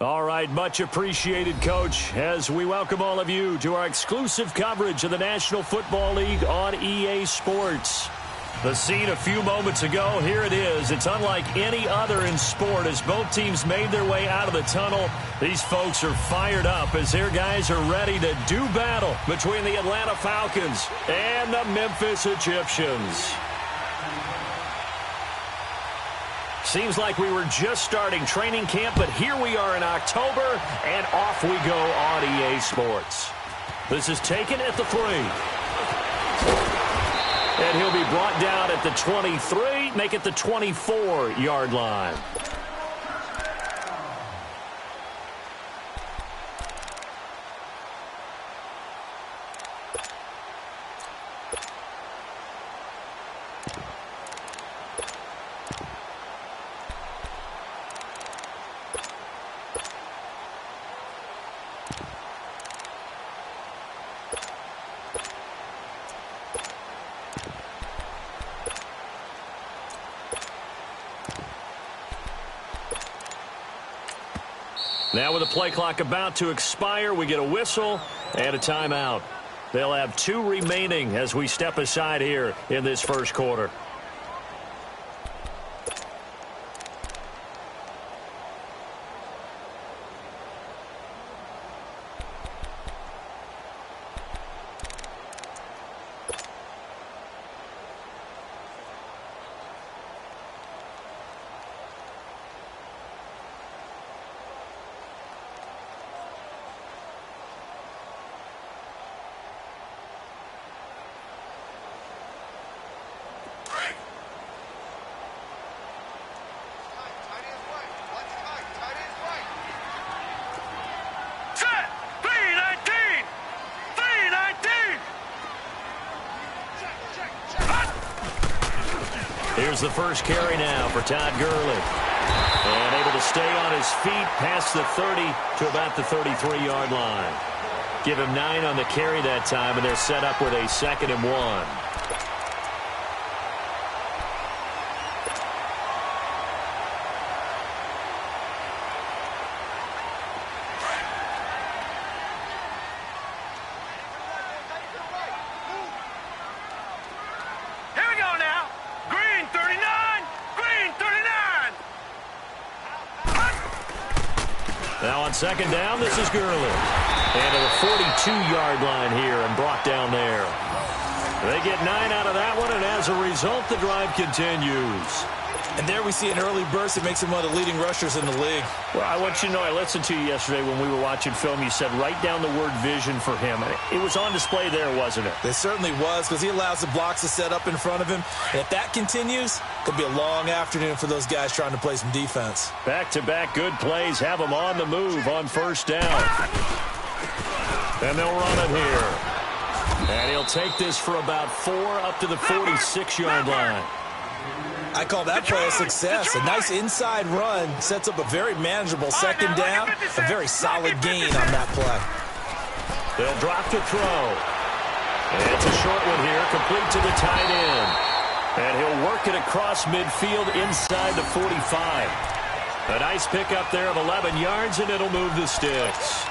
All right, much appreciated, Coach, as we welcome all of you to our exclusive coverage of the National Football League on EA Sports. The scene a few moments ago, here it is. It's unlike any other in sport as both teams made their way out of the tunnel. These folks are fired up as their guys are ready to do battle between the Atlanta Falcons and the Memphis Egyptians. Seems like we were just starting training camp, but here we are in October, and off we go on EA Sports. This is taken at the 3. And he'll be brought down at the 23, make it the 24-yard line. Now with the play clock about to expire, we get a whistle and a timeout. They'll have 2 remaining as we step aside here in this first quarter. Here's the first carry now for Todd Gurley. And able to stay on his feet past the 30 to about the 33-yard line. Give him 9 on the carry that time, and they're set up with a 2nd and 1. Now on 2nd down, this is Gurley. And to the 42-yard line here and brought down there. They get 9 out of that one, and as a result, the drive continues. And there we see an early burst that makes him one of the leading rushers in the league. Well, I want you to know, I listened to you yesterday when we were watching film. You said write down the word vision for him. It was on display there, wasn't it? It certainly was, because he allows the blocks to set up in front of him. And if that continues, it'll be a long afternoon for those guys trying to play some defense. Back-to-back good plays have them on the move on 1st down. And they'll run it here. And he'll take this for about 4 up to the 46-yard line. I call that play a success. A nice inside run sets up a very manageable 2nd down. A very solid gain on that play. They'll drop to throw. And it's a short one here, complete to the tight end. And he'll work it across midfield inside the 45. A nice pickup there of 11 yards, and it'll move the sticks.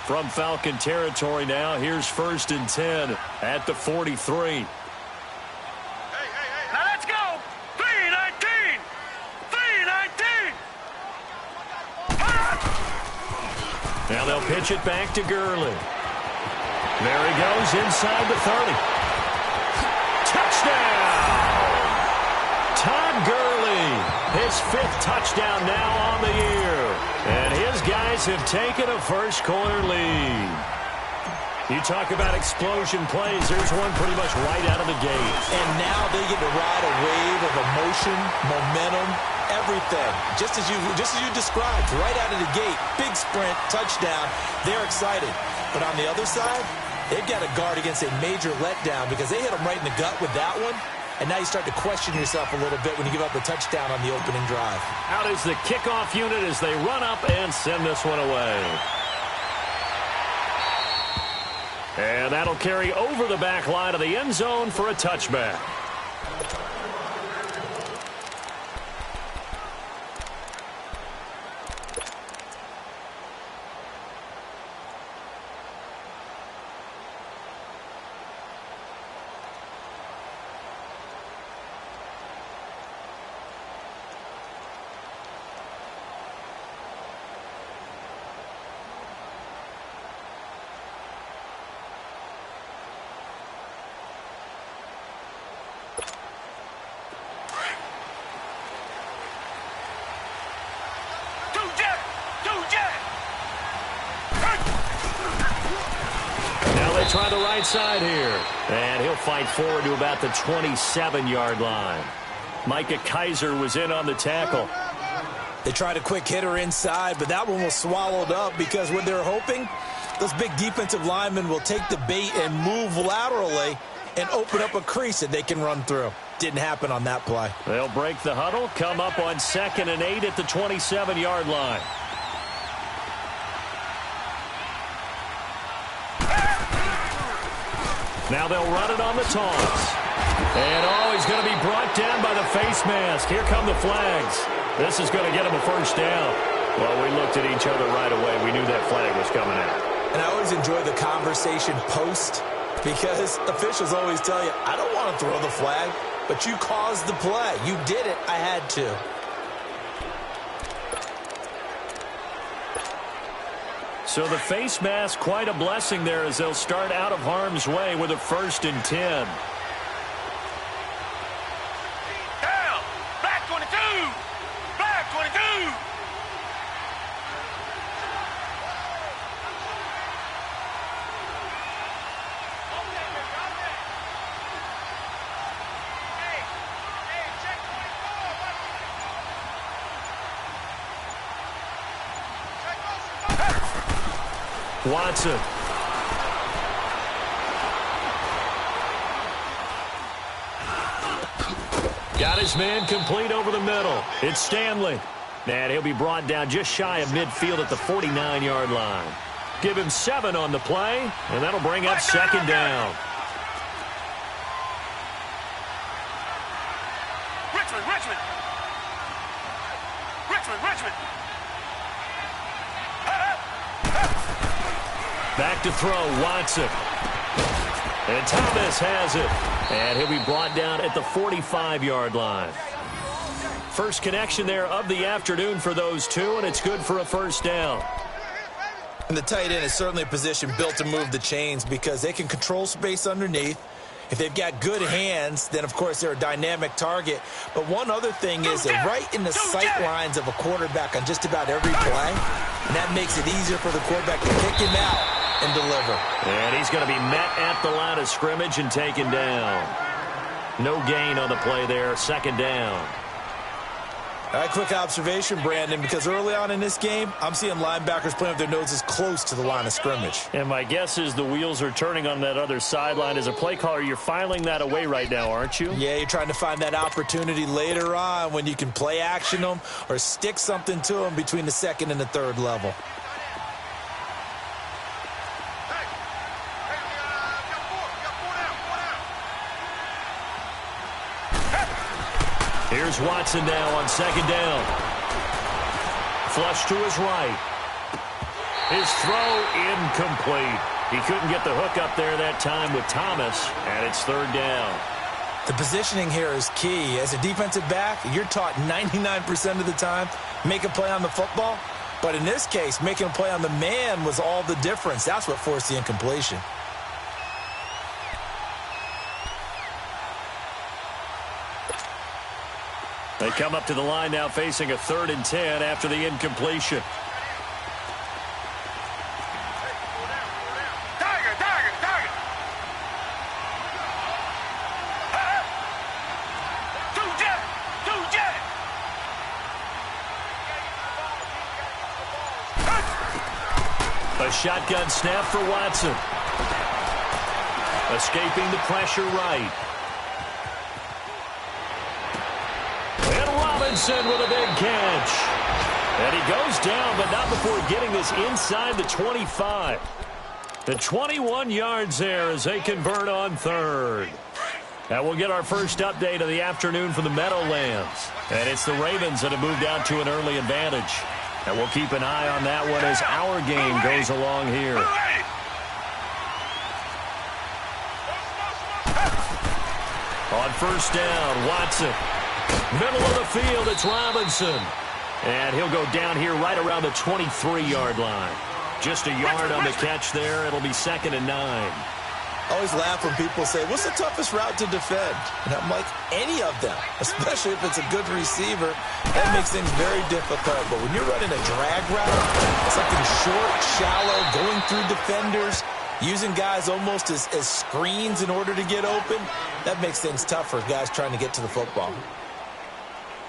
From Falcon territory now, here's 1st and 10 at the 43. Now let's go! 3-19! 3-19! Now they'll pitch it back to Gurley. There he goes inside the 30. Touchdown! Todd Gurley, his 5th touchdown now on the year. And his guys have taken a first quarter lead. You talk about explosion plays. There's one pretty much right out of the gate. And now they get to ride a wave of emotion, momentum, everything. Just as you described, right out of the gate, big sprint, touchdown. They're excited. But on the other side, they've got to guard against a major letdown because they hit them right in the gut with that one. And now you start to question yourself a little bit when you give up a touchdown on the opening drive. Out is the kickoff unit as they run up and send this one away. And that'll carry over the back line of the end zone for a touchback. Try the right side here. And he'll fight forward to about the 27-yard line. Micah Kaiser was in on the tackle. They tried a quick hitter inside, but that one was swallowed up because what they're hoping, those big defensive linemen will take the bait and move laterally and open up a crease that they can run through. Didn't happen on that play. They'll break the huddle, come up on 2nd and 8 at the 27-yard line. Now they'll run it on the toss. And, he's going to be brought down by the face mask. Here come the flags. This is going to get him a first down. Well, we looked at each other right away. We knew that flag was coming out. And I always enjoy the conversation post because officials always tell you, I don't want to throw the flag, but you caused the play. You did it. I had to. So the face mask, quite a blessing there as they'll start out of harm's way with a 1st and 10. Down! Back 22! Back 22! Watson. Got his man complete over the middle. It's Stanley. And he'll be brought down just shy of midfield at the 49-yard line. Give him 7 on the play, and that'll bring up 2nd down. Richmond! Back to throw, Watson. And Thomas has it. And he'll be brought down at the 45-yard line. First connection there of the afternoon for those two, and it's good for a first down. And the tight end is certainly a position built to move the chains because they can control space underneath. If they've got good hands, then, of course, they're a dynamic target. But one other thing is they're right in the sight lines of a quarterback on just about every play. And that makes it easier for the quarterback to pick him out and deliver. And he's going to be met at the line of scrimmage and taken down. No gain on the play there, 2nd down. All right, quick observation, Brandon, because early on in this game, I'm seeing linebackers playing with their noses close to the line of scrimmage. And my guess is the wheels are turning on that other sideline. As a play caller, you're filing that away right now, aren't you? Yeah, you're trying to find that opportunity later on when you can play action them or stick something to them between the 2nd and the 3rd level. Here's Watson now on 2nd down. Flush to his right. His throw incomplete. He couldn't get the hook up there that time with Thomas, and it's 3rd down. The positioning here is key. As a defensive back, you're taught 99% of the time, make a play on the football. But in this case, making a play on the man was all the difference. That's what forced the incompletion. They come up to the line now facing a 3rd and 10 after the incompletion. Tiger! Two jet! A shotgun snap for Watson. Escaping the pressure right. And Robinson with a big catch. And he goes down, but not before getting this inside the 25. The 21 yards there as they convert on third. And we'll get our first update of the afternoon from the Meadowlands. And it's the Ravens that have moved out to an early advantage. And we'll keep an eye on that one as our game goes along here. On first down, Watson. Middle of the field, it's Robinson. And he'll go down here right around the 23-yard line. Just a yard on the catch there. It'll be 2nd and 9. I always laugh when people say, what's the toughest route to defend? And I'm like, any of them, especially if it's a good receiver. That makes things very difficult. But when you're running a drag route, something short, shallow, going through defenders, using guys almost as screens in order to get open, that makes things tough for guys trying to get to the football.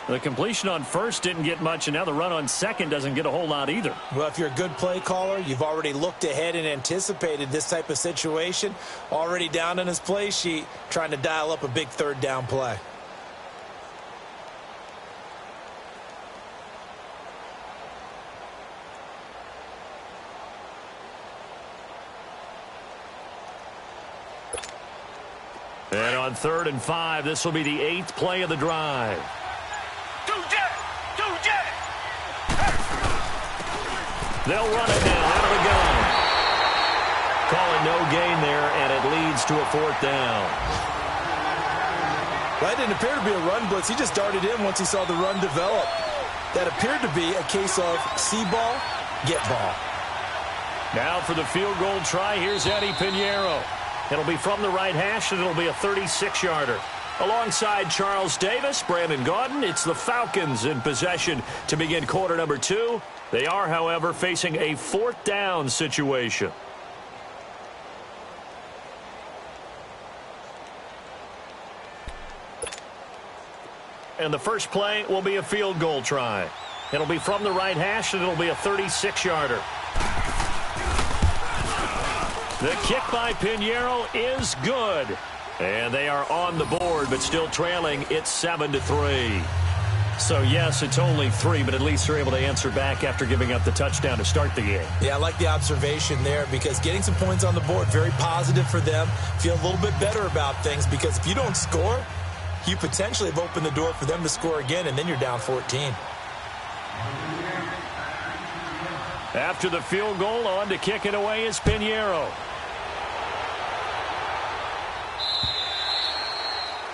The completion on first didn't get much, and now the run on second doesn't get a whole lot either. Well, if you're a good play caller, you've already looked ahead and anticipated this type of situation. Already down on his play sheet, trying to dial up a big third down play. And on 3rd and 5, this will be the 8th play of the drive. They'll run it now out of the gun. Call it no gain there, and it leads to a 4th down. Well, that didn't appear to be a run blitz. He just darted in once he saw the run develop. That appeared to be a case of see ball, get ball. Now for the field goal try, here's Eddie Pinheiro. It'll be from the right hash, and it'll be a 36-yarder. Alongside Charles Davis, Brandon Gaudin, it's the Falcons in possession to begin quarter number 2. They are, however, facing a 4th down situation. And the first play will be a field goal try. It'll be from the right hash, and it'll be a 36-yarder. The kick by Pinheiro is good. And they are on the board, but still trailing. It's 7-3. So, yes, it's only 3, but at least they're able to answer back after giving up the touchdown to start the game. Yeah, I like the observation there because getting some points on the board, very positive for them. Feel a little bit better about things because if you don't score, you potentially have opened the door for them to score again, and then you're down 14. After the field goal, on to kick it away is Pinheiro.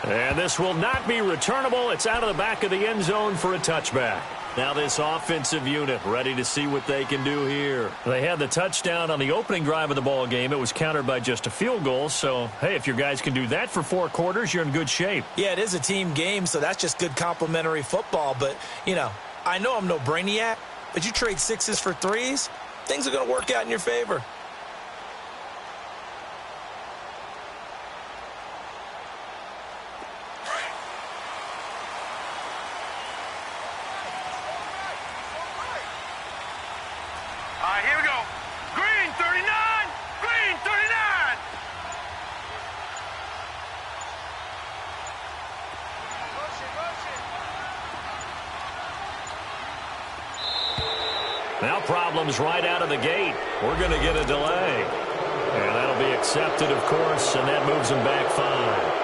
And this will not be returnable. It's out of the back of the end zone for a touchback. Now this offensive unit ready to see what they can do here. They had the touchdown on the opening drive of the ball game. It was countered by just a field goal. So, hey, if your guys can do that for 4 quarters, you're in good shape. Yeah, it is a team game, so that's just good complimentary football. But, you know, I know I'm no brainiac, but you trade 6s for 3s, things are going to work out in your favor. Here we go. Green 39. Green 39. Now problems right out of the gate. We're going to get a delay. And that'll be accepted, of course, and that moves them back 5.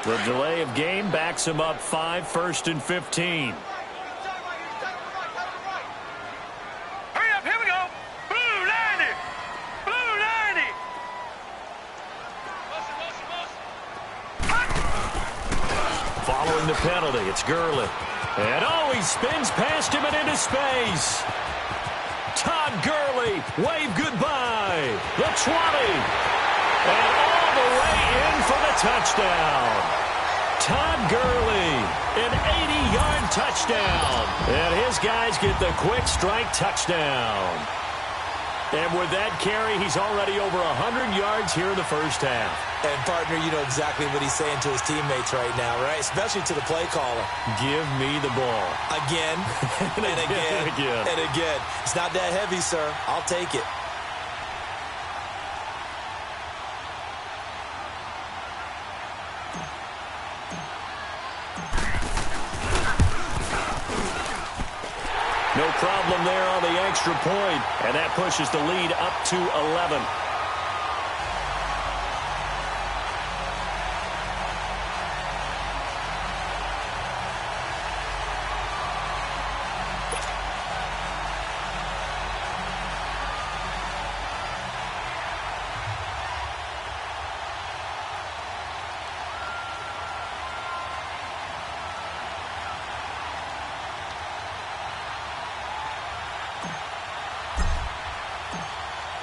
The delay of game backs him up 5, 1st and 15. Hurry up, here we go. Blue 90. Blue 90. Following the penalty, it's Gurley. And he spins past him and into space. Todd Gurley, wave goodbye. The 20. And all the way in for the touchdown. Todd Gurley, an 80-yard touchdown. And his guys get the quick strike touchdown. And with that carry, he's already over 100 yards here in the first half. And, partner, you know exactly what he's saying to his teammates right now, right? Especially to the play caller. Give me the ball. Again, and again, and again. It's not that heavy, sir. I'll take it. No problem there on the extra point, and that pushes the lead up to 11.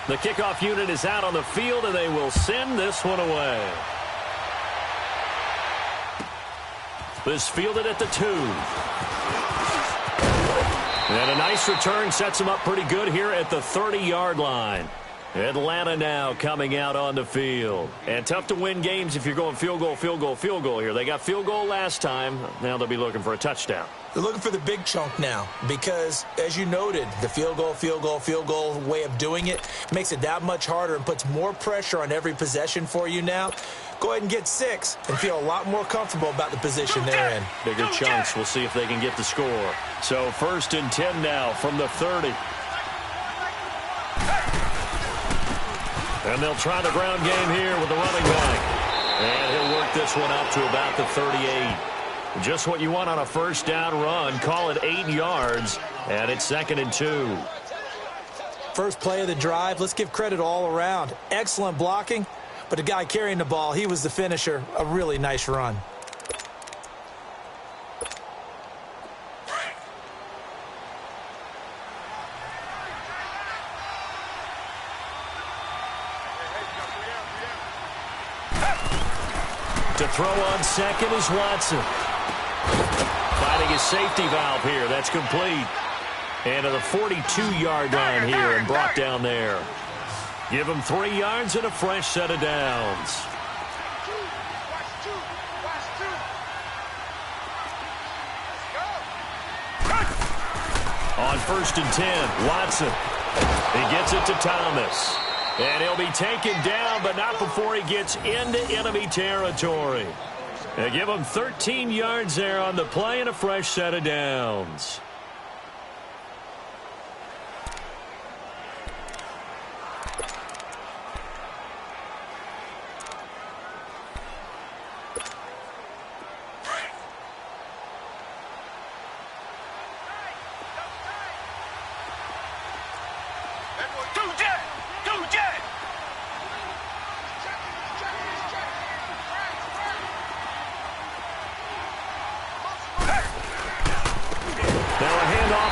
The kickoff unit is out on the field, and they will send this one away. This fielded at the 2. And a nice return sets them up pretty good here at the 30-yard line. Atlanta now coming out on the field. And tough to win games if you're going field goal, field goal, field goal here. They got field goal last time. Now they'll be looking for a touchdown. They're looking for the big chunk now because, as you noted, the field goal way of doing it makes it that much harder and puts more pressure on every possession for you now. Go ahead and get 6 and feel a lot more comfortable about the position they're in. Bigger chunks. We'll see if they can get the score. So 1st and 10 now from the 30. And they'll try the ground game here with the running back. And he'll work this one out to about the 38. Just what you want on a first down run. Call it 8 yards, and it's 2nd and 2. First play of the drive. Let's give credit all around. Excellent blocking, but the guy carrying the ball, he was the finisher. A really nice run. To throw on second is Watson. Finding his safety valve here. That's complete. And to the 42-yard line here and brought down there. Give him 3 yards and a fresh set of downs. On 1st and 10, Watson. He gets it to Thomas. And he'll be taken down, but not before he gets into enemy territory. They give him 13 yards there on the play and a fresh set of downs.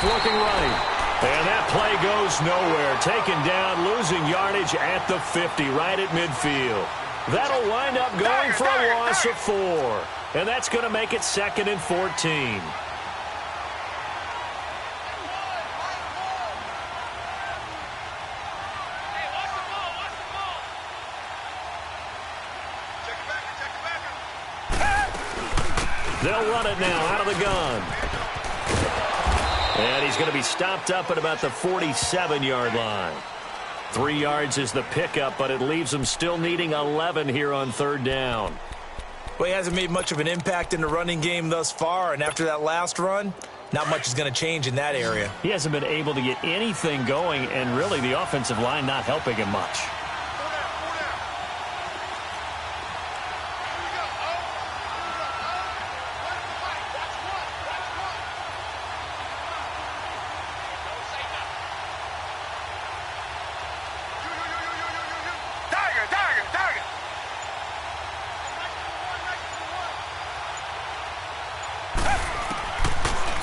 Looking right. And that play goes nowhere. Taken down, losing yardage at the 50, right at midfield. That'll wind up going for a loss of 4. And that's going to make it 2nd and 14. They'll run it now out of the gun. And he's going to be stopped up at about the 47-yard line. 3 yards is the pickup, but it leaves him still needing 11 here on 3rd down. Well, he hasn't made much of an impact in the running game thus far, and after that last run, not much is going to change in that area. He hasn't been able to get anything going, and really the offensive line not helping him much.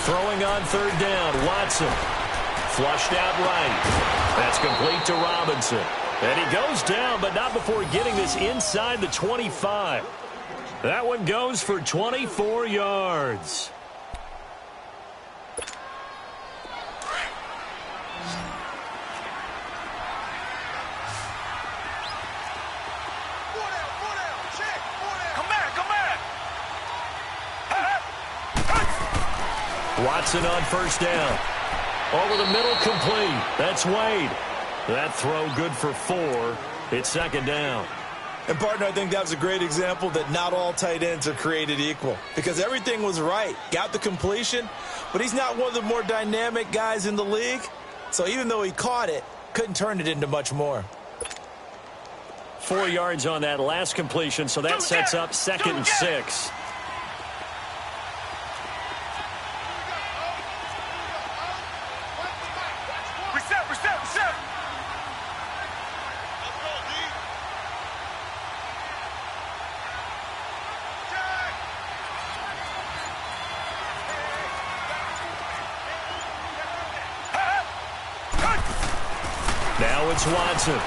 Throwing on 3rd down, Watson. Flushed out right. That's complete to Robinson. And he goes down, but not before getting this inside the 25. That one goes for 24 yards. Watson on first down. Over the middle, complete. That's Wade. That throw good for 4. It's second down. And, partner, I think that was a great example that not all tight ends are created equal, because everything was right. Got the completion, but he's not one of the more dynamic guys in the league. So even though he caught it, couldn't turn it into much more. 4 yards on that last completion, so that sets up 2nd and 6. Reset. Now it's Watson.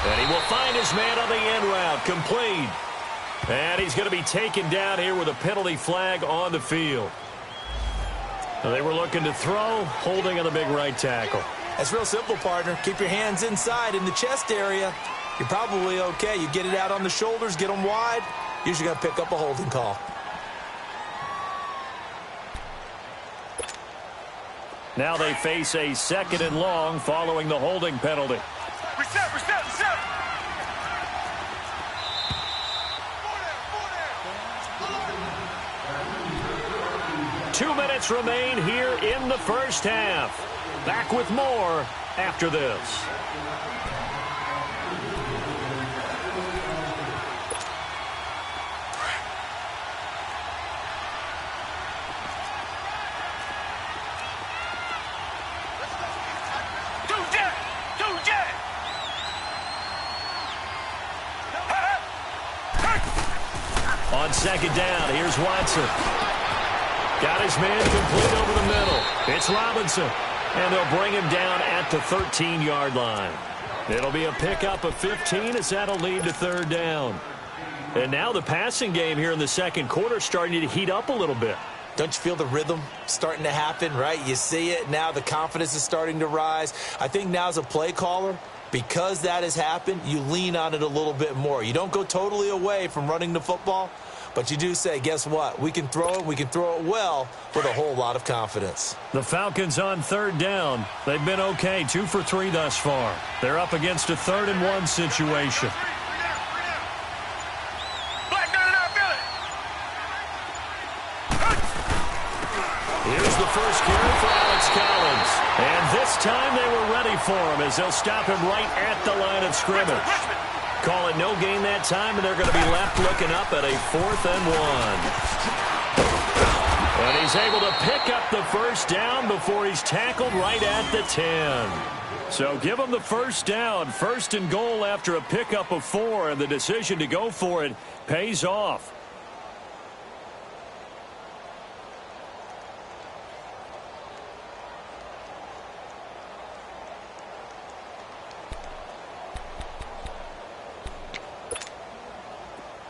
And he will find his man on the end route. Complete. And he's going to be taken down here with a penalty flag on the field. They were looking to throw, holding on the big right tackle. That's real simple, partner. Keep your hands inside in the chest area. You're probably okay. You get it out on the shoulders, get them wide. Usually going to pick up a holding call. Now they face a 2nd and long following the holding penalty. Reset. 2 minutes remain here in the first half. Back with more after this. On second down, here's Watson. Got his man complete over the middle. It's Robinson. And they'll bring him down at the 13-yard line. It'll be a pickup of 15 as that'll lead to 3rd down. And now the passing game here in the second quarter starting to heat up a little bit. Don't you feel the rhythm starting to happen, right? You see it. Now the confidence is starting to rise. I think now as a play caller, because that has happened, you lean on it a little bit more. You don't go totally away from running the football, but you do say, guess what? We can throw it. We can throw it well with a whole lot of confidence. The Falcons on 3rd down. They've been okay, 2 for 3 thus far. They're up against a 3rd and 1 situation. Here's the first carry for Alex Collins. And this time they were ready for him as they'll stop him right at the line of scrimmage. Call it no gain that time, and they're going to be left looking up at a 4th and 1. And he's able to pick up the first down before he's tackled right at the 10. So give him the first down, 1st and goal after a pickup of 4, and the decision to go for it pays off.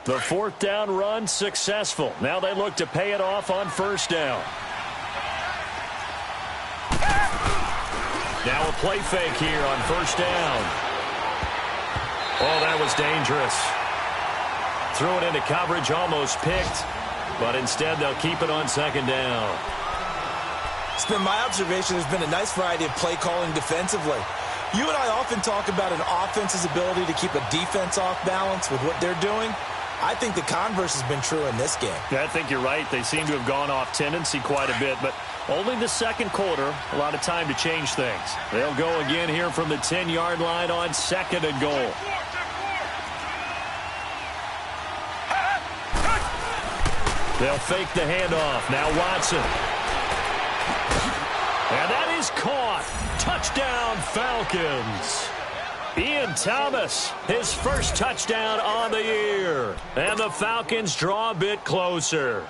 The 4th down run successful. Now they look to pay it off on 1st down. Now a play fake here on 1st down. Oh, that was dangerous. Threw it into coverage, almost picked, but instead they'll keep it on 2nd down. It's been my observation there's been a nice variety of play calling defensively. You and I often talk about an offense's ability to keep a defense off balance with what they're doing. I think the converse has been true in this game. Yeah, I think you're right. They seem to have gone off tendency quite a bit, but only the second quarter, a lot of time to change things. They'll go again here from the 10-yard line on 2nd and goal. They'll fake the handoff. Now Watson. And that is caught. Touchdown, Falcons. Ian Thomas, his first touchdown on the year. And the Falcons draw a bit closer.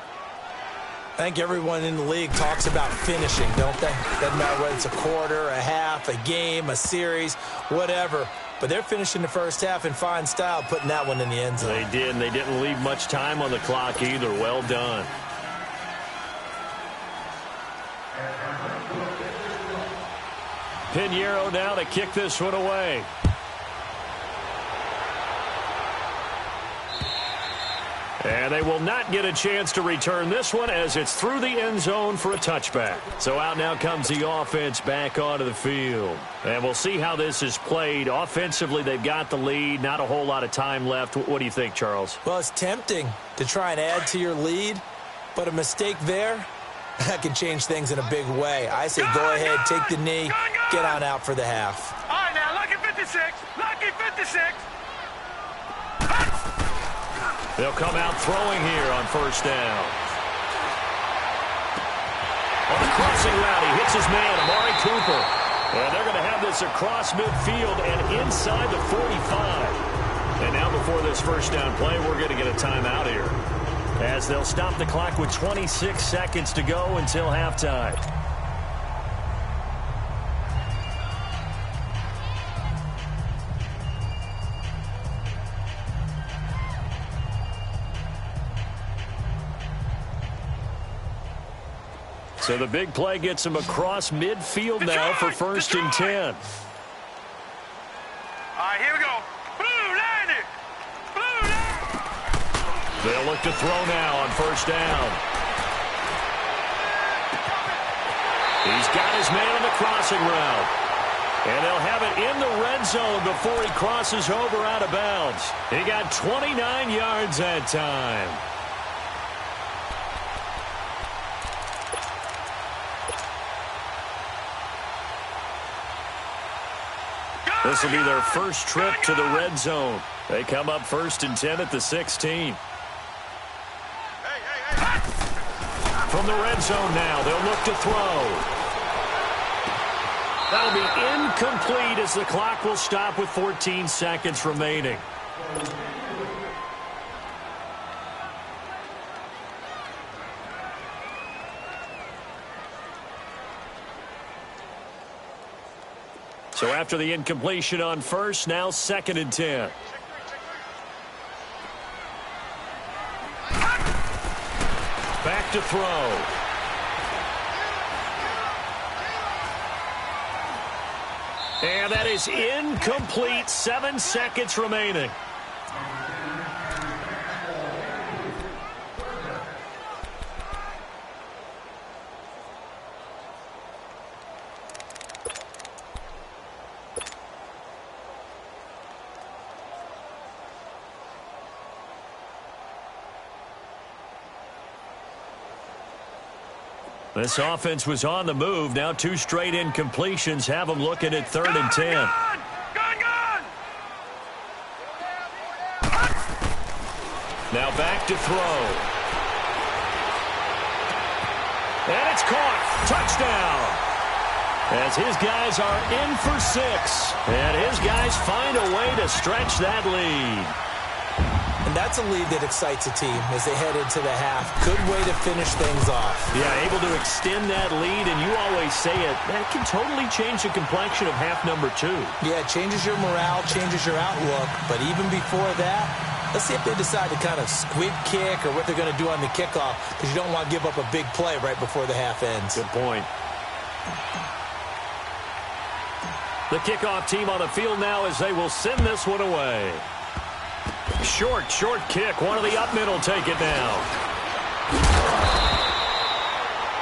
I think everyone in the league talks about finishing, don't they? Doesn't matter whether it's a quarter, a half, a game, a series, whatever. But they're finishing the first half in fine style, putting that one in the end zone. They did, and they didn't leave much time on the clock either. Well done. Pinheiro now to kick this one away. And they will not get a chance to return this one as it's through the end zone for a touchback. So out now comes the offense back onto the field. And we'll see how this is played. Offensively, they've got the lead. Not a whole lot of time left. What do you think, Charles? Well, it's tempting to try and add to your lead, but a mistake there, that can change things in a big way. I say go ahead, take the knee, get on out for the half. All right, now, lucky 56. Lucky 56. They'll come out throwing here on first down. On the crossing route, he hits his man, Amari Cooper. And they're going to have this across midfield and inside the 45. And now before this first down play, we're going to get a timeout here, as they'll stop the clock with 26 seconds to go until halftime. So the big play gets him across midfield now for first and 10. All right, here we go. Blue line it. Blue line. They'll look to throw now on first down. He's got his man on the crossing route. And they'll have it in the red zone before he crosses over out of bounds. He got 29 yards that time. This will be their first trip to the red zone. They come up first and 10 at the 16. From the red zone now, they'll look to throw. That'll be incomplete as the clock will stop with 14 seconds remaining. So after the incompletion on first, now second and 10. Back to throw. And that is incomplete. 7 seconds remaining. This offense was on the move. Now 2 straight incompletions have them looking at third and 10. Now back to throw. And it's caught. Touchdown. As his guys are in for 6. And his guys find a way to stretch that lead. And that's a lead that excites a team as they head into the half. Good way to finish things off. Yeah, able to extend that lead, and you always say it, that can totally change the complexion of half number 2. Yeah, it changes your morale, changes your outlook. But even before that, let's see if they decide to kind of squib kick or what they're going to do on the kickoff, because you don't want to give up a big play right before the half ends. Good point. The kickoff team on the field now as they will send this one away. Short kick. One of the up middle take it down.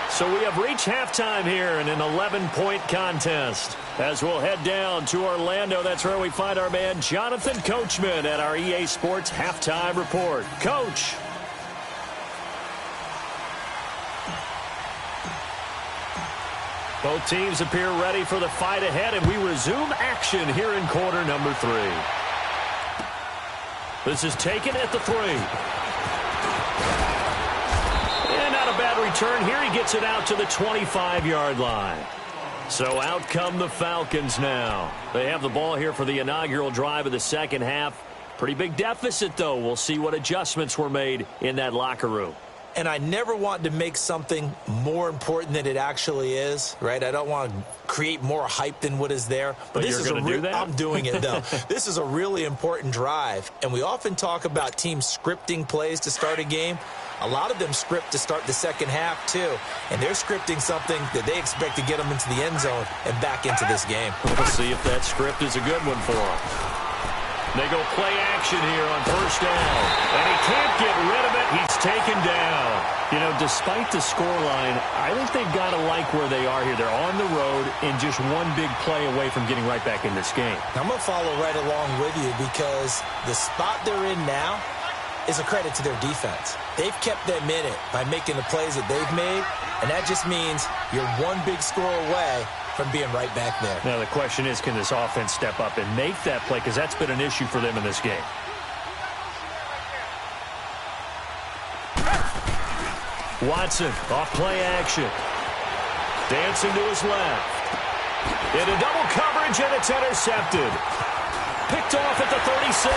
So we have reached halftime here in an 11-point contest. As we'll head down to Orlando, that's where we find our man Jonathan Coachman at our EA Sports Halftime Report. Coach. Both teams appear ready for the fight ahead, and we resume action here in quarter number 3. This is taken at the 3. And not a bad return here. He gets it out to the 25-yard line. So out come the Falcons now. They have the ball here for the inaugural drive of the second half. Pretty big deficit, though. We'll see what adjustments were made in that locker room. And I never want to make something more important than it actually is, right? I don't want to create more hype than what is there. But this you're going to do that? I'm doing it, though. This is a really important drive. And we often talk about teams scripting plays to start a game. A lot of them script to start the second half, too. And they're scripting something that they expect to get them into the end zone and back into this game. We'll see if that script is a good one for them. They go play action here on first down. And he can't get rid of it. He's taken down. You know, despite the scoreline, I think they've got to like where they are here. They're on the road and just one big play away from getting right back in this game. I'm going to follow right along with you because the spot they're in now is a credit to their defense. They've kept them in it by making the plays that they've made, and that just means you're one big score away from being right back there. Now, the question is, can this offense step up and make that play? Because that's been an issue for them in this game. Watson, off play action. Dancing to his left. Into double coverage, and it's intercepted. Picked off at the 36.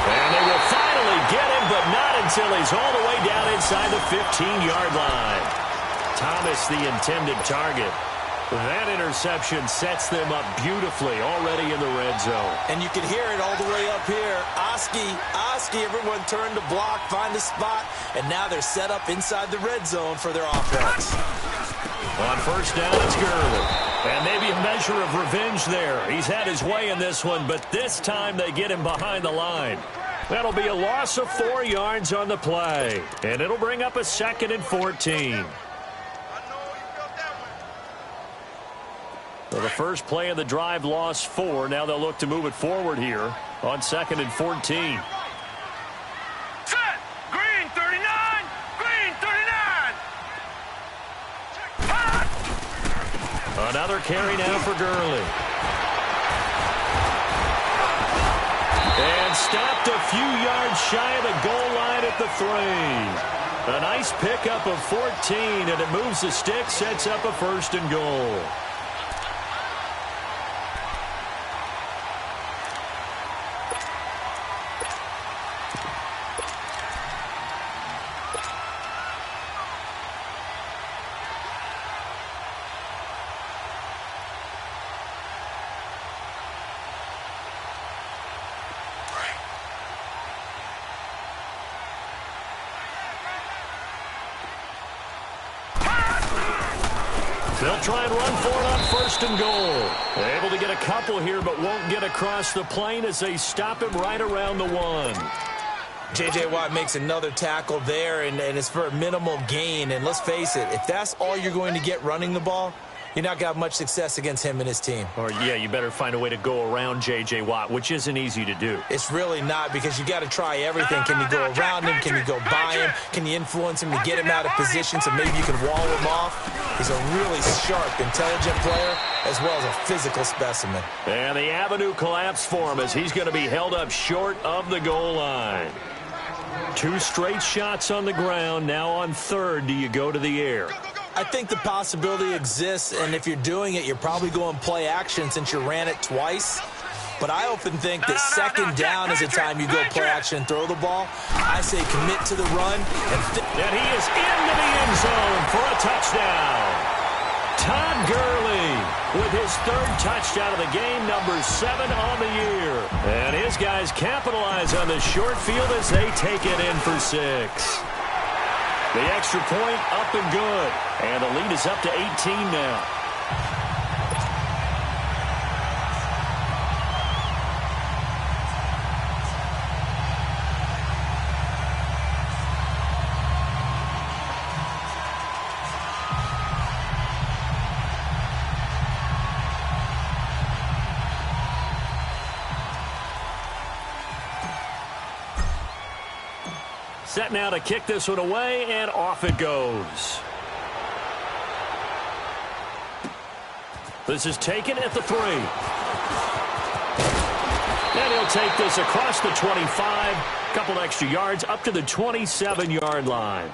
And they will finally get him, but not until he's all the way down inside the 15-yard line. Thomas, the intended target. That interception sets them up beautifully already in the red zone. And you can hear it all the way up here. Oski, everyone turned to block, find a spot, and now they're set up inside the red zone for their offense. On first down, it's Gurley. And maybe a measure of revenge there. He's had his way in this one, but this time they get him behind the line. That'll be a loss of 4 yards on the play. And it'll bring up a 2nd and 14. So the first play of the drive lost 4. Now they'll look to move it forward here on 2nd and 14. Set. Green 39. Green 39. Hot. Another carry now for Gurley. And stopped a few yards shy of the goal line at the 3. A nice pickup of 14, and it moves the stick, sets up a 1st and goal. They'll try and run for it on 1st and goal. They're able to get a couple here, but won't get across the plane as they stop him right around the 1. J.J. Watt makes another tackle there, and it's for a minimal gain. And let's face it, if that's all you're going to get running the ball, you're not going to have much success against him and his team. Or, yeah, you better find a way to go around J.J. Watt, which isn't easy to do. It's really not, because you got to try everything. Can you go around him? Can you go by him? Can you influence him to get him out of position so maybe you can wall him off? He's a really sharp, intelligent player as well as a physical specimen. And the avenue collapsed for him as he's going to be held up short of the goal line. 2 straight shots on the ground. Now on 3rd, do you go to the air? I think the possibility exists, and if you're doing it, you're probably going play action since you ran it twice. But I often think that 2nd down is the time you go play action and throw the ball. I say commit to the run. And he is into the end zone for a touchdown. Todd Gurley with his 3rd touchdown of the game, number 7 on the year. And his guys capitalize on the short field as they take it in for 6. The extra point up and good. And the lead is up to 18 now. Set now to kick this one away, and off it goes. This is taken at the 3. And he'll take this across the 25. Couple extra yards up to the 27-yard line.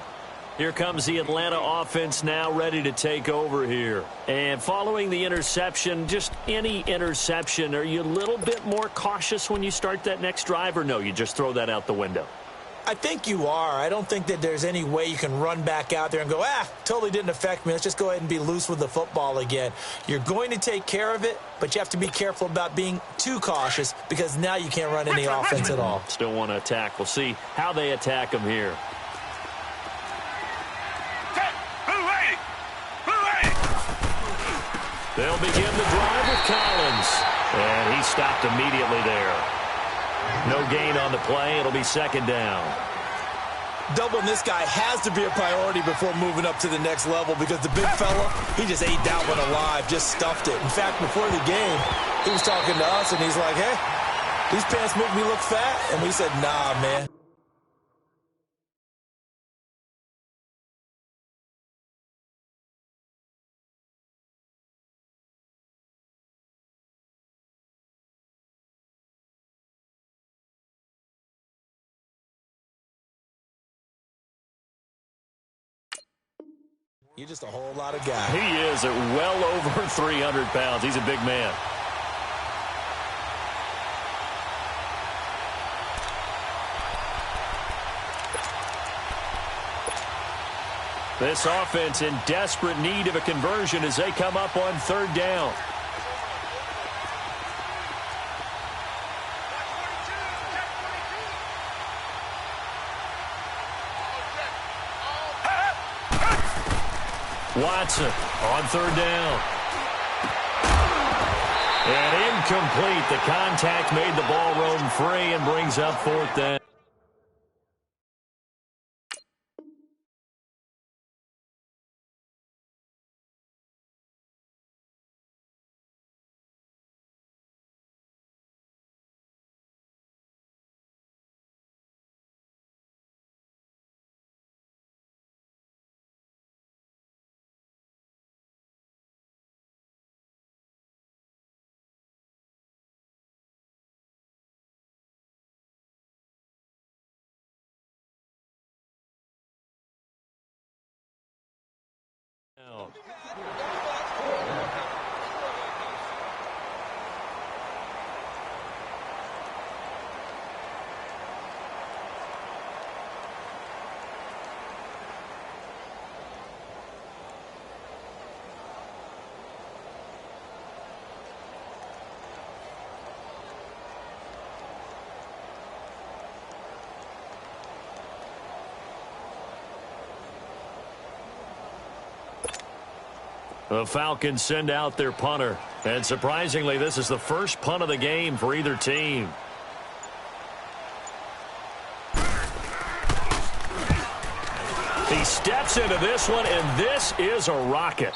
Here comes the Atlanta offense now ready to take over here. And following the interception, just any interception, are you a little bit more cautious when you start that next drive, or no, you just throw that out the window? I think you are. I don't think that there's any way you can run back out there and go, totally didn't affect me. Let's just go ahead and be loose with the football again. You're going to take care of it, but you have to be careful about being too cautious because now you can't run any offense at all. Still want to attack. We'll see how they attack him here. They'll begin the drive with Collins. And he stopped immediately there. No gain on the play. It'll be second down. Doubling this guy has to be a priority before moving up to the next level because the big fella, he just ate that one alive, just stuffed it. In fact, before the game, he was talking to us, and he's like, hey, these pants make me look fat. And we said, nah, man. You're just a whole lot of guy. He is at well over 300 pounds. He's a big man. This offense in desperate need of a conversion as they come up on third down. Watson on third down. And incomplete. The contact made the ball roam free and brings up fourth down. The Falcons send out their punter. And surprisingly, this is the first punt of the game for either team. He steps into this one, and this is a rocket.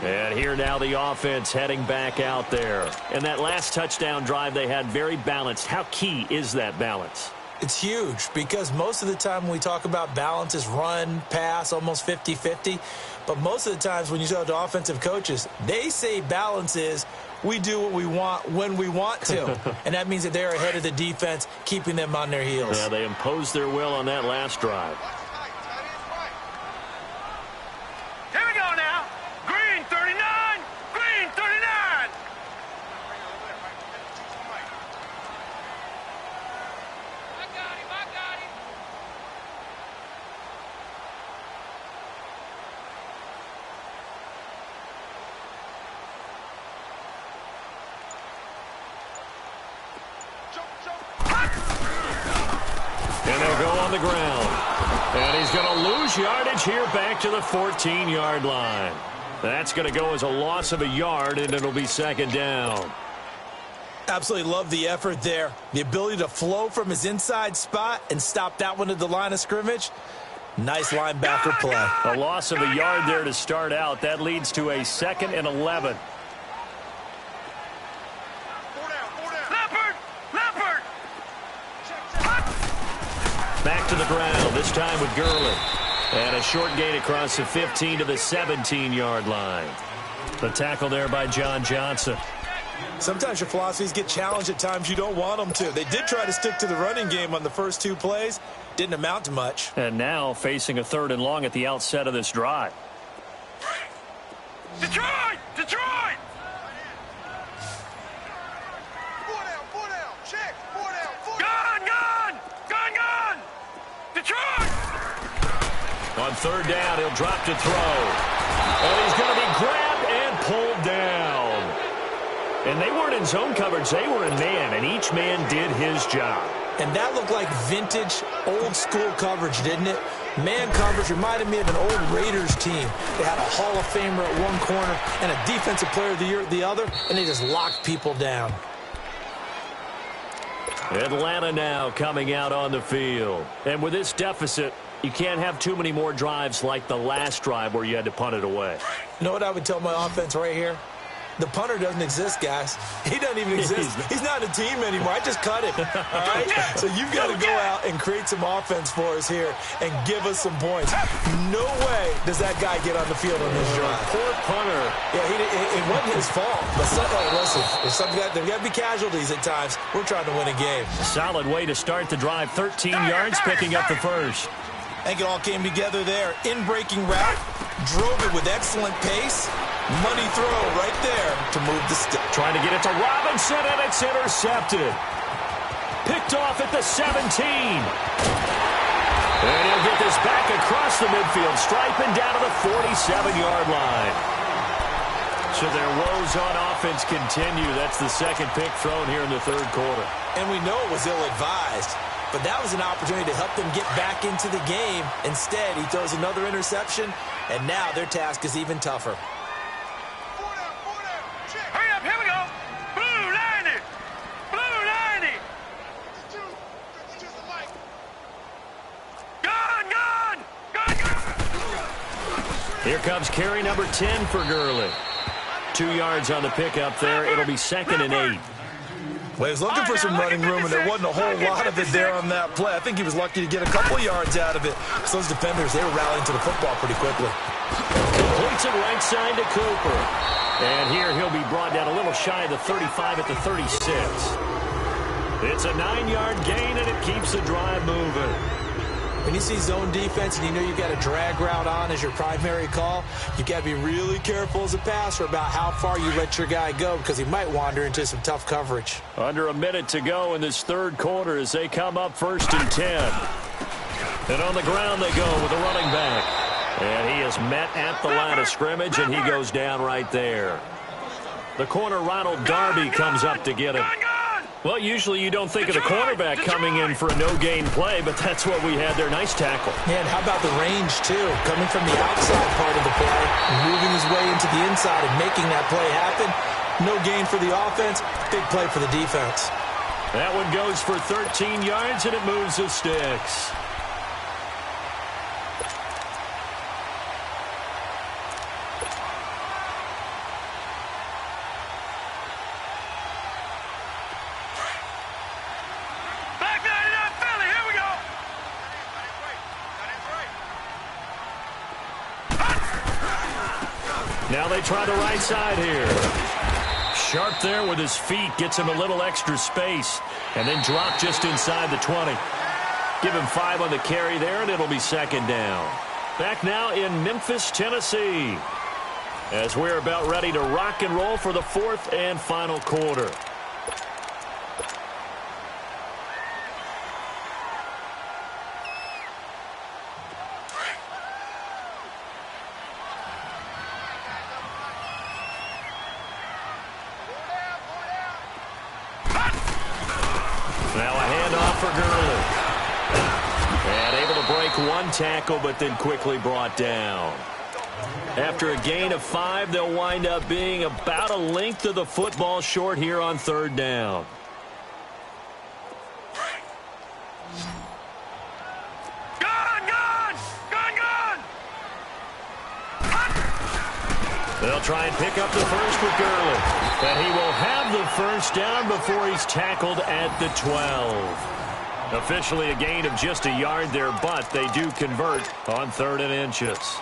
And here now the offense heading back out there. And that last touchdown drive they had very balanced. How key is that balance? It's huge because most of the time when we talk about balance is run, pass, almost 50-50. But most of the times when you talk to offensive coaches, they say balance is we do what we want when we want to. And that means that they're ahead of the defense, keeping them on their heels. Yeah, they imposed their will on that last drive. Here we go now. Green 39. Green 39. I got him. And they'll go on the ground. And he's going to lose yardage here back to the 14-yard line. That's going to go as a loss of a yard, and it'll be second down. Absolutely love the effort there. The ability to flow from his inside spot and stop that one at the line of scrimmage. Nice linebacker play. A loss of a yard there to start out. That leads to a 2nd and 11. Back to the ground, this time with Gurley. And a short gain across the 15 to the 17-yard line. The tackle there by John Johnson. Sometimes your philosophies get challenged at times you don't want them to. They did try to stick to the running game on the first 2 plays. Didn't amount to much. And now facing a 3rd and long at the outset of this drive. Detroit! Detroit! Check! Gun! Detroit! On 3rd down, he'll drop to throw. And he's going to be grabbed and pulled down. And they weren't in zone coverage. They were in man, and each man did his job. And that looked like vintage, old-school coverage, didn't it? Man coverage reminded me of an old Raiders team. They had a Hall of Famer at one corner and a Defensive Player of the Year at the other, and they just locked people down. Atlanta now coming out on the field. And with this deficit, you can't have too many more drives like the last drive where you had to punt it away. You know what I would tell my offense right here? The punter doesn't exist, guys. He doesn't even exist. He's not a team anymore. I just cut him. All right? So you've got to go out and create some offense for us here and give us some points. No way does that guy get on the field on this drive. Poor punter. Yeah, it wasn't his fault. But listen, there's got to be casualties at times. We're trying to win a game. Solid way to start the drive. 13 yards, picking up the first. I think it all came together there. In-breaking route, drove it with excellent pace. Money throw right there to move the stick. Trying to get it to Robinson, and it's intercepted. Picked off at the 17. And he'll get this back across the midfield, striping down to the 47-yard line. So their woes on offense continue. That's the second pick thrown here in the third quarter. And we know it was ill-advised. But that was an opportunity to help them get back into the game. Instead, he throws another interception, and now their task is even tougher. Hurry up, here we go. Blue 90. Blue 90. Gun, gun. Gun, gun. Here comes carry number 10 for Gurley. 2 yards on the pickup there. It'll be 2nd and 8. Well, he was looking for some running room, and there wasn't a whole lot of it there on that play. I think he was lucky to get a couple yards out of it. So those defenders, they were rallying to the football pretty quickly. Completes it right side to Cooper. And here he'll be brought down a little shy of the 35 at the 36. It's a 9-yard gain, and it keeps the drive moving. When you see zone defense and you know you've got a drag route on as your primary call, you've got to be really careful as a passer about how far you let your guy go because he might wander into some tough coverage. Under a minute to go in this third quarter as they come up 1st and 10. And on the ground they go with the running back. And he is met at the line of scrimmage, and he goes down right there. The corner, Ronald Darby, comes up to get him. Well, usually you don't think of the cornerback coming in for a no-gain play, but that's what we had there. Nice tackle. Yeah, and how about the range, too? Coming from the outside part of the play, moving his way into the inside and making that play happen. No gain for the offense, big play for the defense. That one goes for 13 yards, and it moves the sticks. Now they try the right side here. Sharp there with his feet. Gets him a little extra space. And then drop just inside the 20. Give him 5 on the carry there, and it'll be 2nd down. Back now in Memphis, Tennessee. As we're about ready to rock and roll for the 4th and final quarter. One tackle, but then quickly brought down. After a gain of 5, they'll wind up being about a length of the football short here on 3rd down. Gun, gun! Gun, gun! They'll try and pick up the first with Gurley. And he will have the first down before he's tackled at the 12. Officially a gain of just a yard there, but they do convert on 3rd and inches.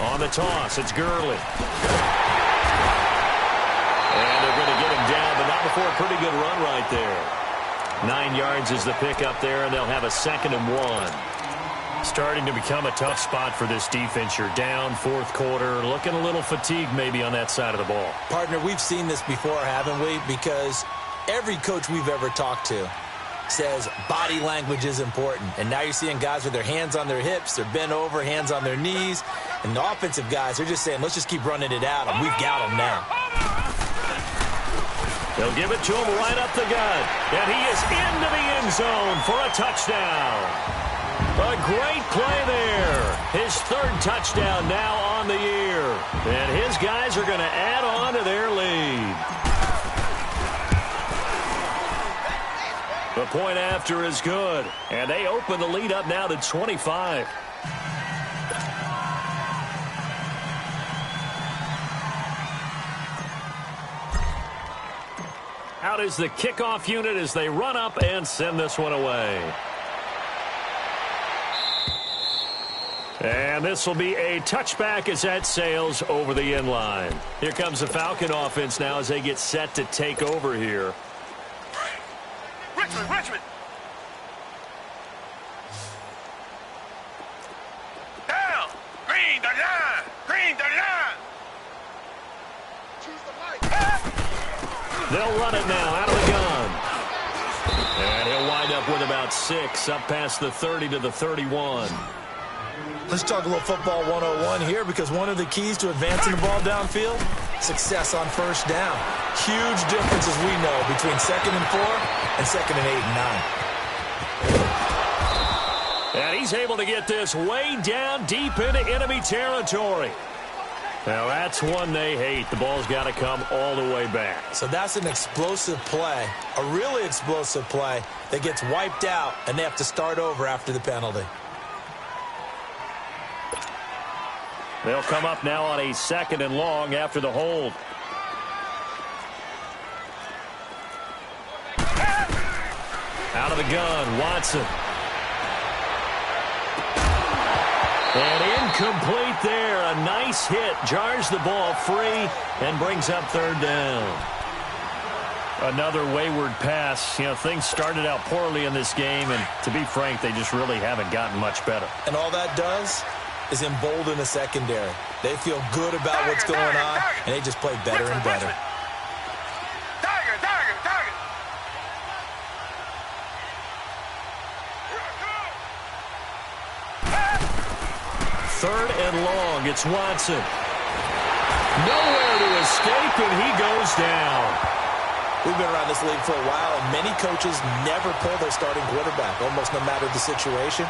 On the toss, it's Gurley. And they're going to get him down, but not before a pretty good run right there. 9 yards is the pickup there, and they'll have a 2nd and 1. starting to become a tough spot for this defense. You're down fourth quarter, looking a little fatigued maybe on that side of the ball. Partner, we've seen this before, haven't we? Because every coach we've ever talked to says body language is important. And now you're seeing guys with their hands on their hips, they're bent over, hands on their knees. And the offensive guys, they're just saying, let's just keep running it out, and we've got them now. They'll give it to him right up the gut. And he is into the end zone for a touchdown. A great play there. His third touchdown now on the year. And his guys are going to add on to their lead. The point after is good. And they open the lead up now to 25. Out is the kickoff unit as they run up and send this one away. And this will be a touchback as that sails over the end line. Here comes the Falcon offense now as they get set to take over here. Richmond. Down. Green 39. Green 39. Choose the light. They'll run it now out of the gun. And he'll wind up with about 6 up past the 30 to the 31. Let's talk a little football 101 here, because one of the keys to advancing the ball downfield, success on first down. Huge differences we know between 2nd and 4 and 2nd and 8 and 9. And he's able to get this way down deep into enemy territory. Now that's one they hate. The ball's got to come all the way back. So that's an explosive play, a really explosive play that gets wiped out, and they have to start over after the penalty. They'll come up now on a 2nd and long after the hold. Out of the gun, Watson. And incomplete there. A nice hit. Jars the ball free and brings up 3rd down. Another wayward pass. You know, things started out poorly in this game, and to be frank, they just really haven't gotten much better. And all that does is embolden the secondary. They feel good about what's going on, and they just play better and better. Tiger. 3rd and long. It's Watson. Nowhere to escape, and he goes down. We've been around this league for a while, and many coaches never pull their starting quarterback, almost no matter the situation.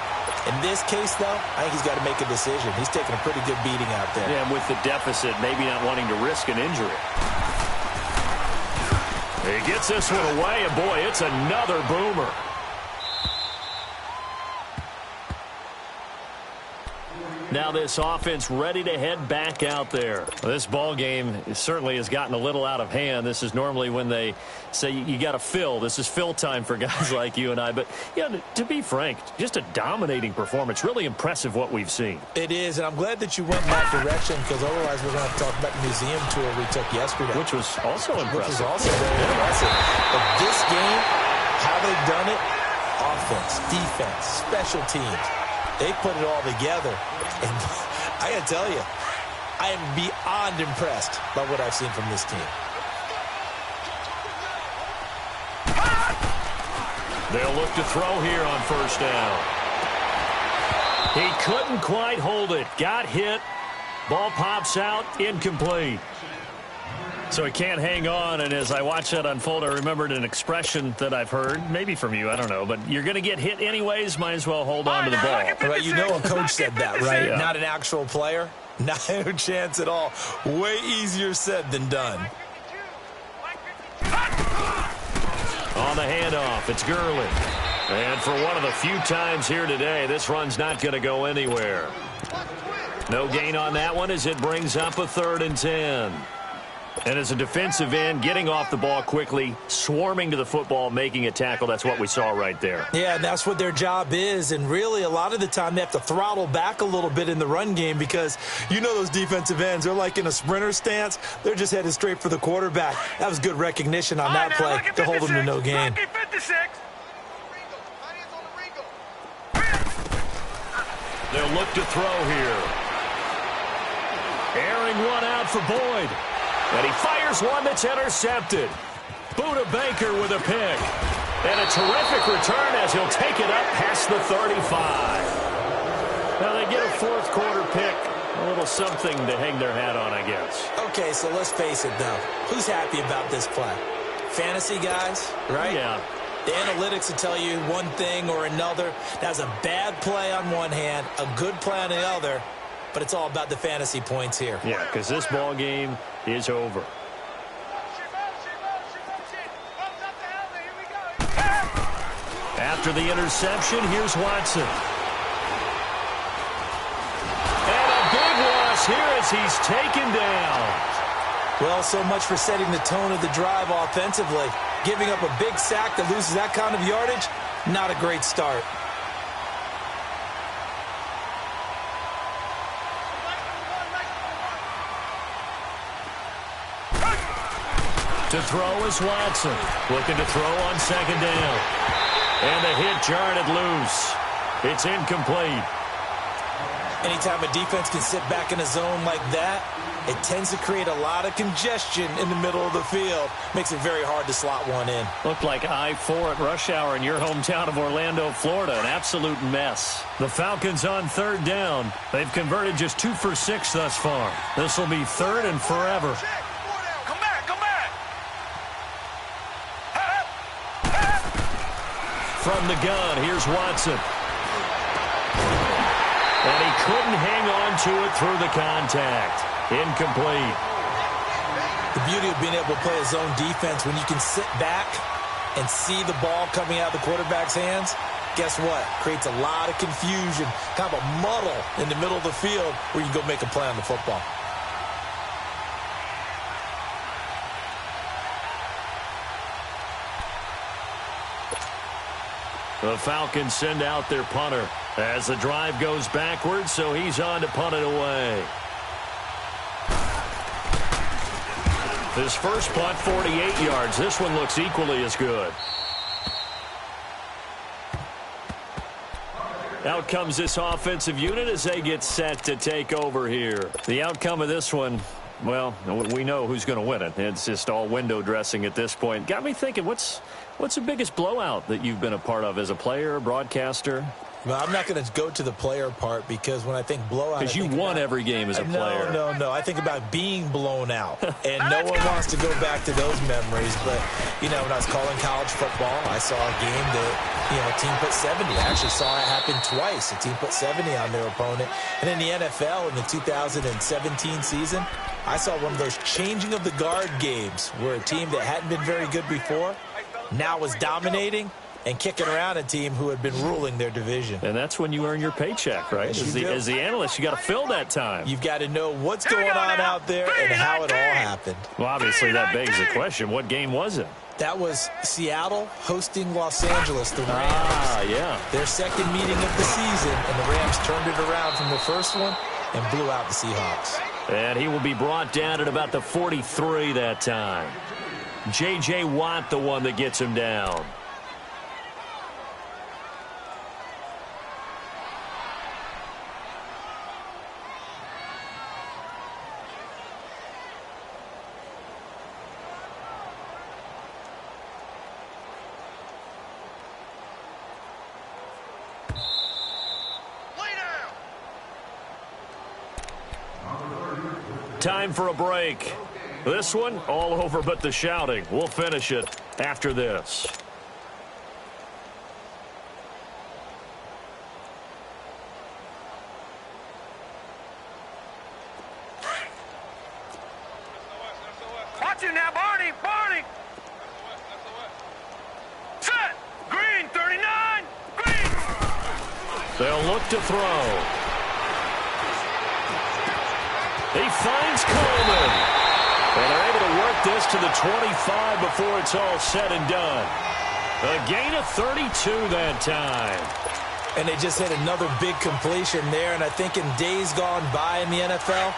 In this case, though, I think he's got to make a decision. He's taking a pretty good beating out there. Yeah, and with the deficit, maybe not wanting to risk an injury. He gets this one away, and boy, it's another boomer. Now this offense ready to head back out there. Well, this ball game certainly has gotten a little out of hand. This is normally when they say you got to fill. This is fill time for guys like you and I. But, yeah, to be frank, just a dominating performance. Really impressive what we've seen. It is, and I'm glad that you went in that direction, because otherwise we're going to have to talk about the museum tour we took yesterday. Which was also impressive. Which was also very impressive. But this game, how they've done it, offense, defense, special teams, they put it all together. And I got to tell you, I am beyond impressed by what I've seen from this team. They'll look to throw here on 1st down. He couldn't quite hold it. Got hit. Ball pops out. Incomplete. So he can't hang on, and as I watch that unfold, I remembered an expression that I've heard, maybe from you, I don't know, but you're going to get hit anyways, might as well hold on to the ball. Right, you know a coach said that, right? Yeah. Not an actual player. Not a chance at all. Way easier said than done. On the handoff, it's Gurley. And for one of the few times here today, this run's not going to go anywhere. No gain on that one as it brings up a 3rd and 10. And as a defensive end, getting off the ball quickly, swarming to the football, making a tackle, that's what we saw right there. Yeah, that's what their job is. And really, a lot of the time, they have to throttle back a little bit in the run game, because you know those defensive ends, they're like in a sprinter stance. They're just headed straight for the quarterback. That was good recognition on that play to hold them to no gain. They'll look to throw here. Airing one out for Boyd. And he fires one that's intercepted. Buda Baker with a pick. And a terrific return as he'll take it up past the 35. Now they get a fourth quarter pick. A little something to hang their hat on, I guess. Okay, so let's face it, though. Who's happy about this play? Fantasy guys, right? Yeah. The analytics will tell you one thing or another. That's a bad play on one hand, a good play on the other, but it's all about the fantasy points here. Yeah, because this ball game is over. After the interception, here's Watson. And a big loss here as he's taken down. Well, so much for setting the tone of the drive offensively. Giving up a big sack that loses that kind of yardage, not a great start. To throw is Watson. Looking to throw on second down. And the hit jarred it loose. It's incomplete. Anytime a defense can sit back in a zone like that, it tends to create a lot of congestion in the middle of the field. Makes it very hard to slot one in. Looked like I-4 at rush hour in your hometown of Orlando, Florida. An absolute mess. The Falcons on third down. They've converted just 2 for 6 thus far. This will be third and forever. Come back, come back. From the gun, here's Watson. And he couldn't hang on to it through the contact. Incomplete. The beauty of being able to play a zone defense when you can sit back and see the ball coming out of the quarterback's hands, guess what? Creates a lot of confusion, kind of a muddle in the middle of the field where you can go make a play on the football. The Falcons send out their punter as the drive goes backwards, so he's on to punt it away. His first punt, 48 yards. This one looks equally as good. Out comes this offensive unit as they get set to take over here. The outcome of this one, well, we know who's going to win it. It's just all window dressing at this point. Got me thinking, what's the biggest blowout that you've been a part of as a player, broadcaster? Well, I'm not going to go to the player part because when I think blowout... Because you won every game as a player. No. I think about being blown out. And no one wants to go back to those memories. But, you know, when I was calling college football, I saw a game that, you know, a team put 70. I actually saw it happen twice. A team put 70 on their opponent. And in the NFL, in the 2017 season, I saw one of those changing of the guard games where a team that hadn't been very good before now was dominating and kicking around a team who had been ruling their division. And that's when you earn your paycheck, right? As the analyst, you got to fill that time. You've got to know what's going on out there and how it all happened. Well, obviously, that begs the question, what game was it? That was Seattle hosting Los Angeles, the Rams. Ah, yeah. Their second meeting of the season, and the Rams turned it around from the first one and blew out the Seahawks. And he will be brought down at about the 43 that time. J.J. Watt, the one that gets him down. Time for a break. This one, all over but the shouting. We'll finish it after this. Watch it now, Barney, Barney. Set. Green, 39. Green. They'll look to throw. He finds Coleman. And they're able to work this to the 25 before it's all said and done. A gain of 32 that time. And they just hit another big completion there. And I think in days gone by in the NFL,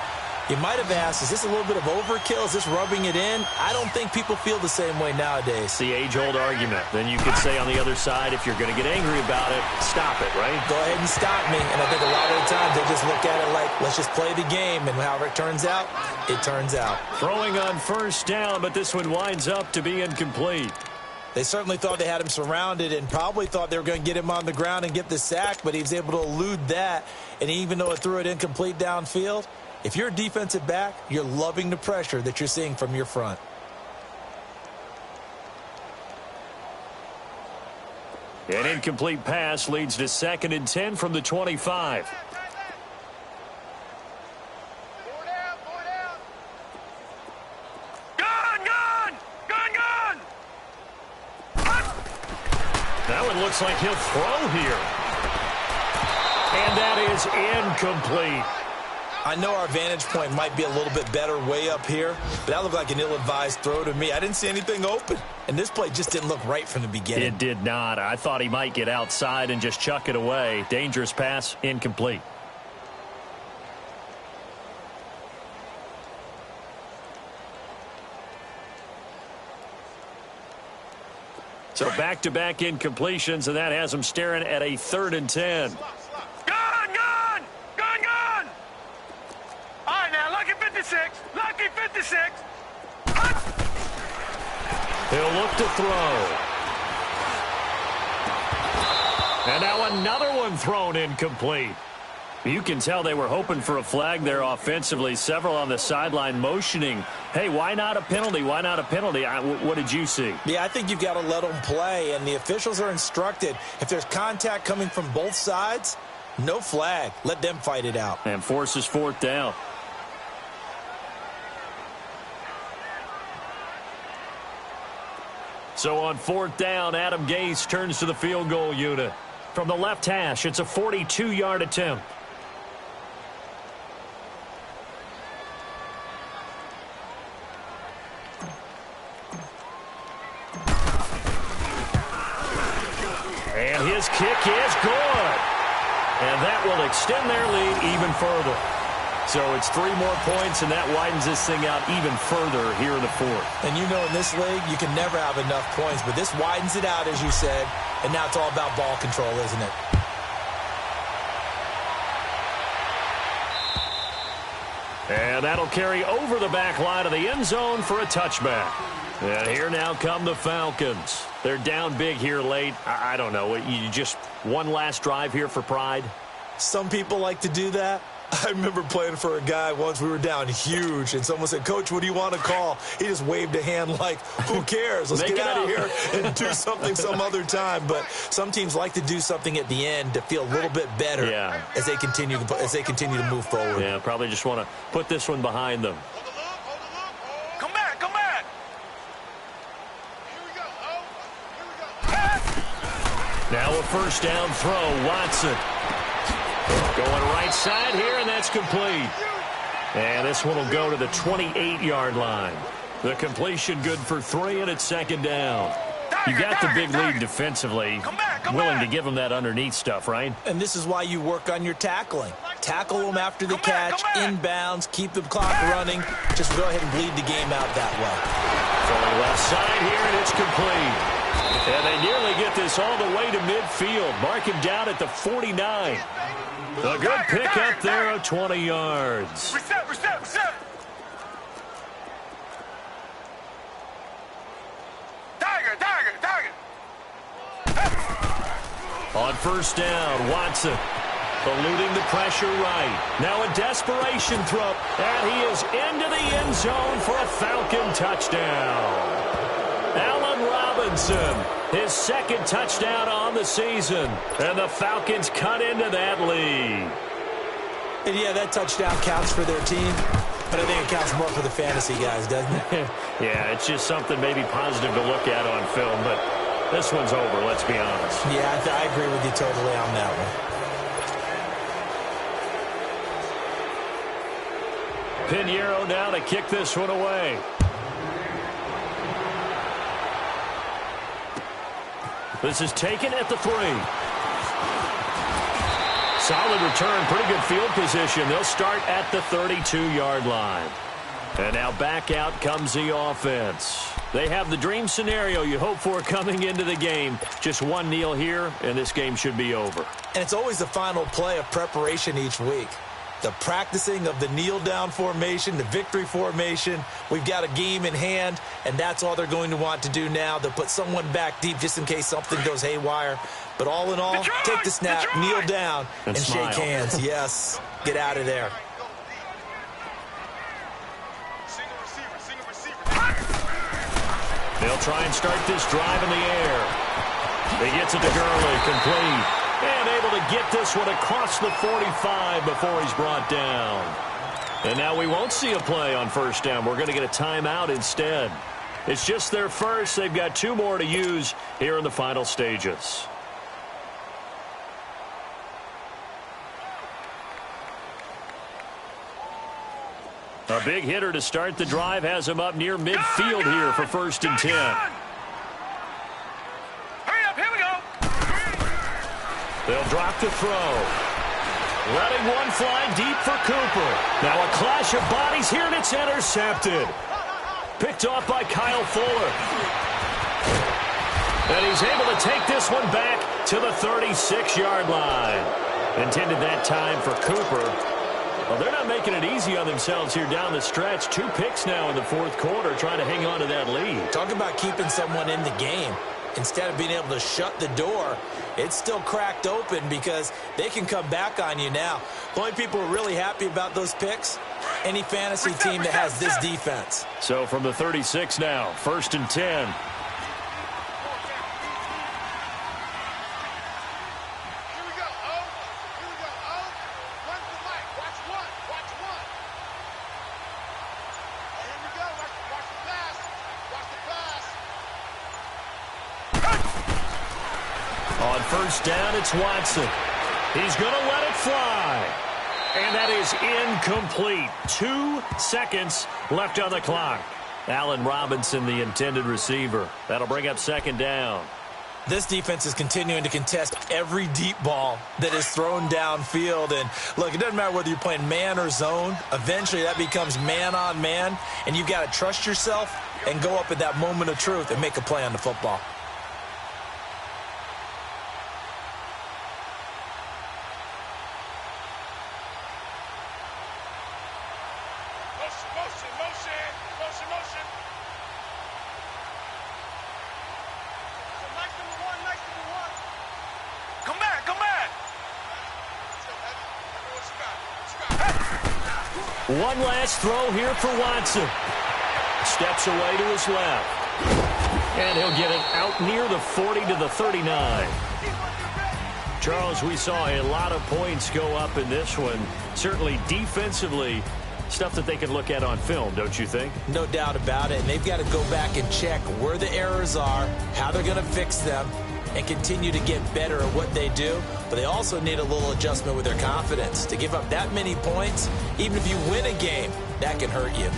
You might have asked, is this a little bit of overkill? Is this rubbing it in? I don't think people feel the same way nowadays. It's the age-old argument. Then you could say on the other side, if you're going to get angry about it, stop it, right? Go ahead and stop me. And I think a lot of the times they just look at it like, let's just play the game. And however it turns out, it turns out. Throwing on first down, but this one winds up to be incomplete. They certainly thought they had him surrounded and probably thought they were going to get him on the ground and get the sack, but he was able to elude that. And even though it threw it incomplete downfield, if you're a defensive back, you're loving the pressure that you're seeing from your front. An incomplete pass leads to 2nd and 10 from the 25. That one looks like he'll throw here. And that is incomplete. I know our vantage point might be a little bit better way up here, but that looked like an ill-advised throw to me. I didn't see anything open, and this play just didn't look right from the beginning. It did not. I thought he might get outside and just chuck it away. Dangerous pass, incomplete. So back-to-back incompletions, and that has him staring at a 3rd and 10. All right, now, lucky 56. Lucky 56. He'll look to throw. And now another one thrown incomplete. You can tell they were hoping for a flag there offensively. Several on the sideline motioning, hey, why not a penalty? Why not a penalty? What did you see? Yeah, I think you've got to let them play, and the officials are instructed. If there's contact coming from both sides, no flag. Let them fight it out. And forces 4th down. So on 4th down, Adam Gase turns to the field goal unit. From the left hash, it's a 42-yard attempt. And his kick is good. And that will extend their lead even further. So it's 3 more points, and that widens this thing out even further here in the 4th. And you know in this league, you can never have enough points, but this widens it out, as you said, and now it's all about ball control, isn't it? And that'll carry over the back line of the end zone for a touchback. And here now come the Falcons. They're down big here late. I don't know. You just one last drive here for pride? Some people like to do that. I remember playing for a guy once. We were down huge, and someone said, Coach, what do you want to call? He just waved a hand like, who cares? Let's get out of here and do something some other time. But some teams like to do something at the end to feel a little bit better as they continue to move forward. Yeah, probably just want to put this one behind them. Come back, come back. Here we go. Now a first down throw, Watson. Going right side here, and that's complete. And this one will go to the 28-yard line. The completion good for 3, and it's 2nd down. You got the big lead defensively, willing to give them that underneath stuff, right? And this is why you work on your tackling. Tackle them after the catch, inbounds, keep the clock running. Just go ahead and bleed the game out that way. Throwing left side here, and it's complete. And they nearly get this all the way to midfield. Mark him down at the 49. A good pick up there of 20 yards. Reset. Tiger. On first down, Watson eluding the pressure right. Now a desperation throw, and he is into the end zone for a Falcon touchdown. Allen Robinson, his 2nd touchdown on the season, and the Falcons cut into that lead. And yeah, that touchdown counts for their team, but I think it counts more for the fantasy guys, doesn't it? Yeah, it's just something maybe positive to look at on film, but this one's over, let's be honest. Yeah, I agree with you totally on that one. Pinheiro now to kick this one away. This is taken at the 3. solid return, pretty good field position. They'll start at the 32-yard line. And now back out comes the offense. They have the dream scenario you hope for coming into the game. Just one kneel here, and this game should be over. And it's always the final play of preparation each week. The practicing of the kneel-down formation, the victory formation. We've got a game in hand, and that's all they're going to want to do now. They'll put someone back deep just in case something goes haywire. But all in all, take the snap, kneel down, and shake hands. Yes, get out of there. They'll try and start this drive in the air. He gets it to Gurley, complete. And able to get this one across the 45 before he's brought down. And now we won't see a play on first down. We're going to get a timeout instead. It's just their first. They've got 2 more to use here in the final stages. A big hitter to start the drive has him up near midfield here for 1st and 10. Hurry up, here we go. They'll drop the throw. Letting one fly deep for Cooper. Now a clash of bodies here, and it's intercepted. Picked off by Kyle Fuller. And he's able to take this one back to the 36-yard line. Intended that time for Cooper. Well, they're not making it easy on themselves here down the stretch. 2 picks now in the 4th quarter, trying to hang on to that lead. Talk about keeping someone in the game. Instead of being able to shut the door, it's still cracked open because they can come back on you now. The only people who are really happy about those picks, any fantasy team that has this defense. So from the 36 now, 1st and 10. First down, it's Watson. He's going to let it fly. And that is incomplete. 2 seconds left on the clock. Allen Robinson, the intended receiver. That'll bring up 2nd down. This defense is continuing to contest every deep ball that is thrown downfield. And, look, it doesn't matter whether you're playing man or zone. Eventually, that becomes man on man. And you've got to trust yourself and go up at that moment of truth and make a play on the football. One last throw here for Watson. Steps away to his left. And he'll get it out near the 40 to the 39. Charles, we saw a lot of points go up in this one. Certainly defensively, stuff that they can look at on film, don't you think? No doubt about it. And they've got to go back and check where the errors are, how they're going to fix them, and continue to get better at what they do. But they also need a little adjustment with their confidence. To give up that many points, even if you win a game, that can hurt you.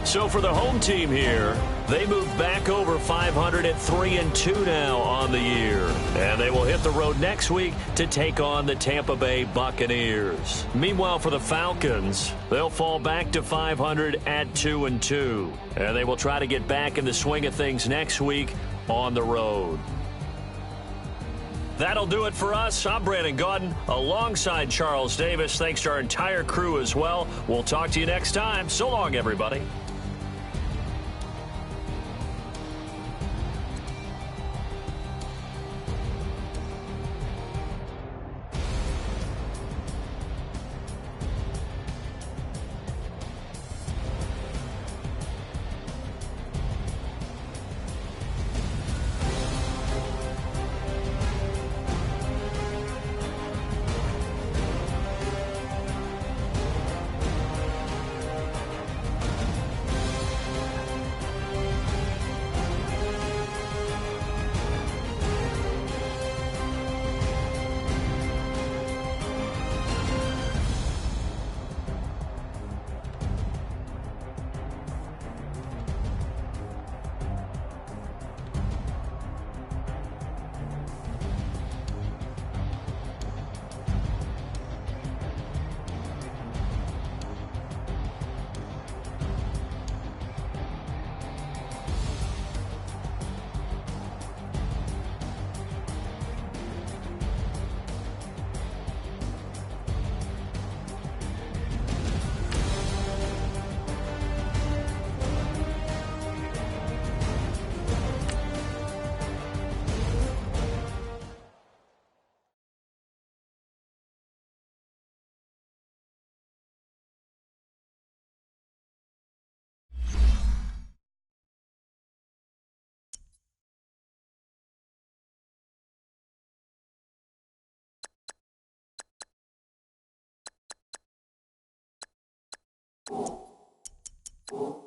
So for the home team here, they move back over 500 at 3-2 now on the year. And they will hit the road next week to take on the Tampa Bay Buccaneers. Meanwhile, for the Falcons, they'll fall back to 500 at 2-2. And they will try to get back in the swing of things next week on the road. That'll do it for us. I'm Brandon Gaudin alongside Charles Davis. Thanks to our entire crew as well. We'll talk to you next time. So long, everybody. you.